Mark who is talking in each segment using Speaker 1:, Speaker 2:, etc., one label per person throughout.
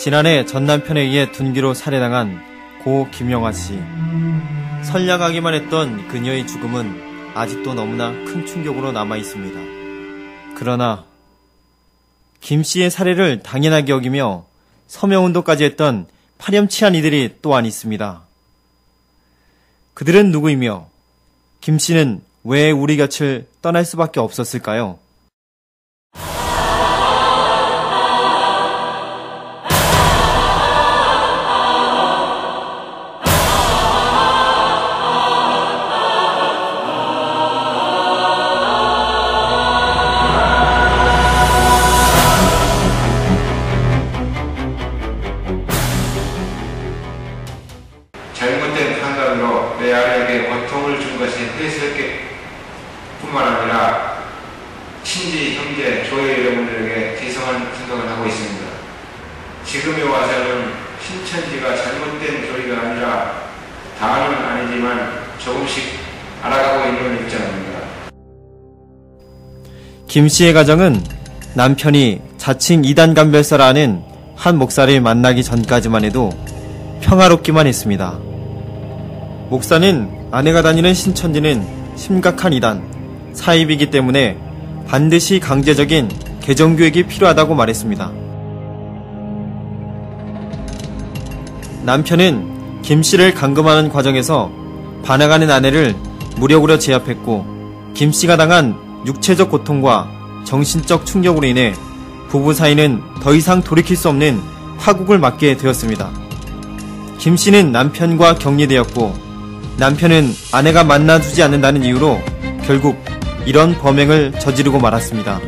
Speaker 1: 지난해 전 남편에 의해 둔기로 살해당한 고 김영아 씨. 선량하기만 했던 그녀의 죽음은 아직도 너무나 큰 충격으로 남아 있습니다. 그러나 김 씨의 살해를 당연하게 여기며 서명운동까지 했던 파렴치한 이들이 또한 있습니다. 그들은 누구이며 김 씨는 왜 우리 곁을 떠날 수밖에 없었을까요?
Speaker 2: 잘못된 판단으로 내 아내에게 고통을 준 것이 회사께 뿐만 아니라 친지, 형제, 조회 여러분들에게 죄송한 생각을 하고 있습니다. 지금에 와서는 신천지가 잘못된 교리가 아니라 다는 아니지만 조금씩 알아가고 있는 입장입니다.
Speaker 1: 김 씨의 가정은 남편이 자칭 이단 감별사라는 한 목사를 만나기 전까지만 해도 평화롭기만 했습니다. 목사는 아내가 다니는 신천지는 심각한 이단, 사입이기 때문에 반드시 강제적인 개정교육이 필요하다고 말했습니다. 남편은 김 씨를 감금하는 과정에서 반항하는 아내를 무력으로 제압했고 김 씨가 당한 육체적 고통과 정신적 충격으로 인해 부부 사이는 더 이상 돌이킬 수 없는 파국을 맞게 되었습니다. 김 씨는 남편과 격리되었고 남편은 아내가 만나주지 않는다는 이유로 결국 이런 범행을 저지르고 말았습니다.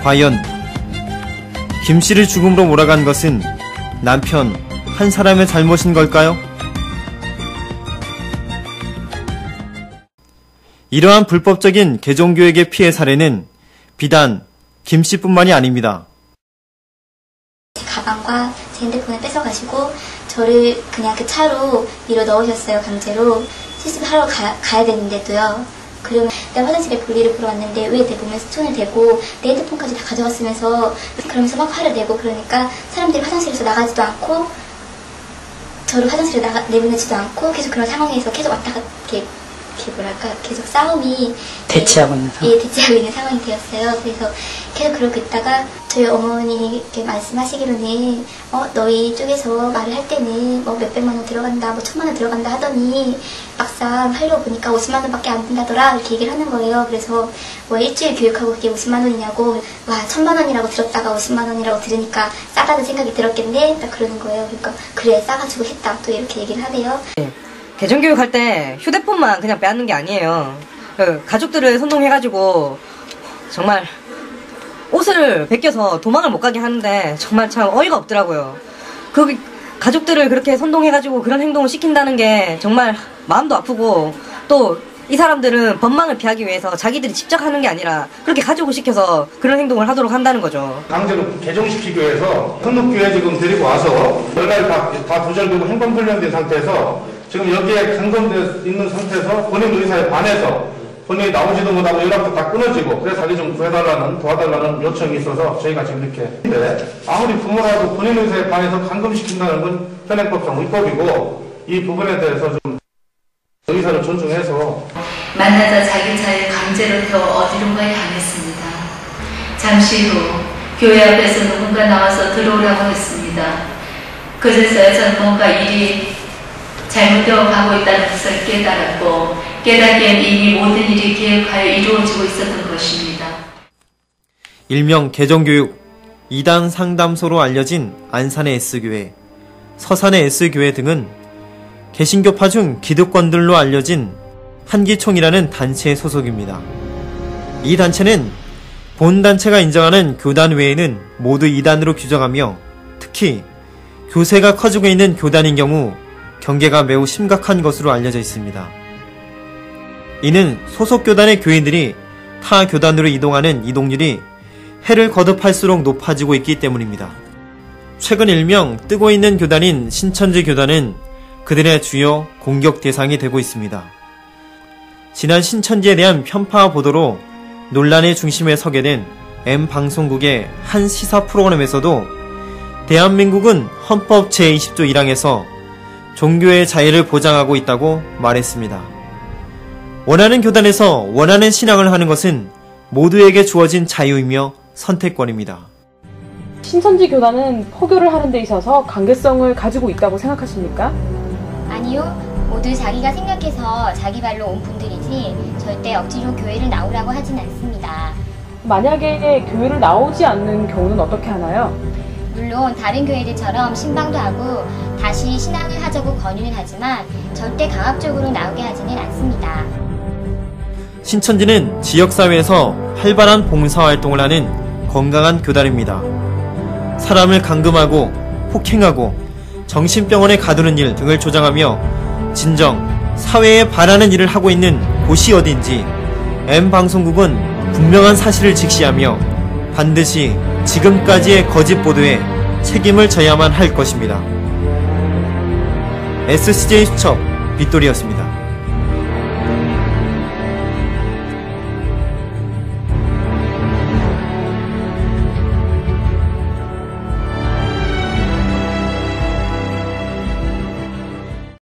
Speaker 1: 과연 김 씨를 죽음으로 몰아간 것은 남편 한 사람의 잘못인 걸까요? 이러한 불법적인 개종교육의 피해 사례는 비단 김 씨뿐만이 아닙니다.
Speaker 3: 제 가방과 제 핸드폰을 뺏어가시고 저를 그냥 그 차로 밀어 넣으셨어요. 강제로. 시집하러 가야 되는데도요. 그러면 내가 화장실에 볼일을 보러 왔는데 왜 내 몸에 스톤을 대고 내 핸드폰까지 다 가져갔으면서 그러면서 막 화를 내고 그러니까 사람들이 화장실에서 나가지도 않고 저를 화장실에 내보내지도 않고 계속 그런 상황에서 계속 왔다 갔다 계속 싸움이
Speaker 4: 대치하고 있는 상황.
Speaker 3: 예, 대치하고 있는 상황이 되었어요. 그래서 계속 그러고 있다가 저희 어머니 이렇게 말씀하시기로는 너희 쪽에서 말을 할 때는 뭐 몇백만 원 들어간다, 뭐 1,000만 원 들어간다 하더니 막상 하려고 보니까 50만 원밖에 안 된다더라 이렇게 얘기를 하는 거예요. 그래서 뭐 일주일 교육하고 그게 50만 원이냐고 와 1,000만 원이라고 들었다가 50만 원이라고 들으니까 싸다는 생각이 들었겠네 딱 그러는 거예요. 그러니까 그래 싸가지고 했다 또 이렇게 얘기를 하네요.
Speaker 4: 개정교육 할 때 휴대폰만 그냥 빼앗는 게 아니에요. 가족들을 선동해가지고 정말 옷을 벗겨서 도망을 못 가게 하는데 정말 참 어이가 없더라고요. 그 가족들을 그렇게 선동해가지고 그런 행동을 시킨다는 게 정말 마음도 아프고 또 이 사람들은 법망을 피하기 위해서 자기들이 직접 하는 게 아니라 그렇게 가족을 시켜서 그런 행동을 하도록 한다는 거죠.
Speaker 5: 강제로 개종시키기 위해서 현록교회 지금 데리고 와서 연락이 다 조절되고 행방불명된 상태에서 지금 여기에 감금되어 있는 상태에서 본인 의사에 반해서 본인이 나오지도 못하고 연락도 다 끊어지고 그래서 자기 좀 도와달라는 요청이 있어서 저희가 지금 이렇게 했는데 아무리 부모라도 본인 의사에 반해서 감금시킨다는 건 현행법상 위법이고 이 부분에 대해서 좀 의사를 존중해서
Speaker 6: 만나다 자기 차에 강제로 태워 어디론가에 향했습니다. 잠시 후 교회 앞에서 누군가 나와서 들어오라고 했습니다. 그제서야 전 뭔가 일이 잘못되어 가고 있다는 것을 깨달았고 깨닫기엔 이미 모든 일이 계획하여 이루어지고 있었던 것입니다.
Speaker 1: 일명 개정교육, 이단 상담소로 알려진 안산의 S교회, 서산의 S교회 등은 개신교파 중 기득권들로 알려진 한기총이라는 단체의 소속입니다. 이 단체는 본 단체가 인정하는 교단 외에는 모두 이단으로 규정하며 특히 교세가 커지고 있는 교단인 경우 경계가 매우 심각한 것으로 알려져 있습니다. 이는 소속 교단의 교인들이 타 교단으로 이동하는 이동률이 해를 거듭할수록 높아지고 있기 때문입니다. 최근 일명 뜨고 있는 교단인 신천지 교단은 그들의 주요 공격 대상이 되고 있습니다. 지난 신천지에 대한 편파 보도로 논란의 중심에 서게 된 M방송국의 한 시사 프로그램에서도 대한민국은 헌법 제20조 1항에서 종교의 자유를 보장하고 있다고 말했습니다. 원하는 교단에서 원하는 신앙을 하는 것은 모두에게 주어진 자유이며 선택권입니다.
Speaker 7: 신천지 교단은 포교를 하는 데 있어서 강제성을 가지고 있다고 생각하십니까?
Speaker 3: 아니요. 모두 자기가 생각해서 자기 발로 온 분들이지 절대 억지로 교회를 나오라고 하진 않습니다.
Speaker 7: 만약에 교회를 나오지 않는 경우는 어떻게 하나요?
Speaker 3: 물론 다른 교회들처럼 신방도 하고 다시 신앙을 하자고 권유는 하지만 절대 강압적으로 나오게 하지는 않습니다.
Speaker 1: 신천지는 지역사회에서 활발한 봉사활동을 하는 건강한 교단입니다. 사람을 감금하고 폭행하고 정신병원에 가두는 일 등을 조장하며 진정 사회에 반하는 일을 하고 있는 곳이 어딘지 M방송국은 분명한 사실을 직시하며 반드시 지금까지의 거짓 보도에 책임을 져야만 할 것입니다. SCJ 수첩 빗돌이였습니다.